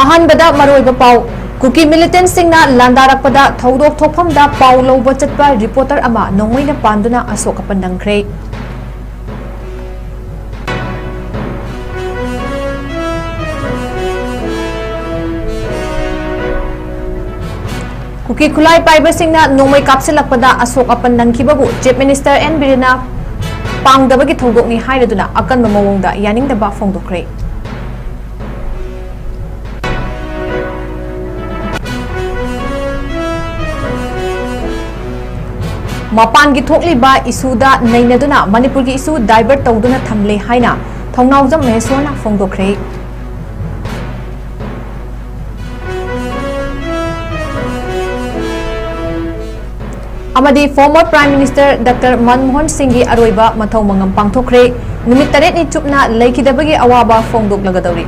अहानबदा मरोइबा पाउ cookie militant सिंगना लांदारकपदा थौदोक थोकफमदा पाउ लौबा चटपा reporter अमा नोंगोइना पांदुना असोकपन नंख्रे कुकी खुलाई पाइबा सिंगना नोंगोइ कापसिलकपदा असोकपन नंखिबाबु चीफ मिनिस्टर एन बिरेना पांगदबगी थौदोकनि हाइरदुना अकनबा मवोंगदा यानिंगदबा फोंदोक्रे मपान की थोकलिबा इशूदा नैनदुना मणिपुर की इशू डाइवर्ट तौदुना थमले हाइना थौनाउजम महेश्वरना फोंदोक्रे अमदी former prime minister doctor Manmohan Singh की अरोइबा मथौ मंगम पांगथोक्रे नुमित 8 नि चुपना लेखिदबगी अवाबा फोंदोक्लगदौरी।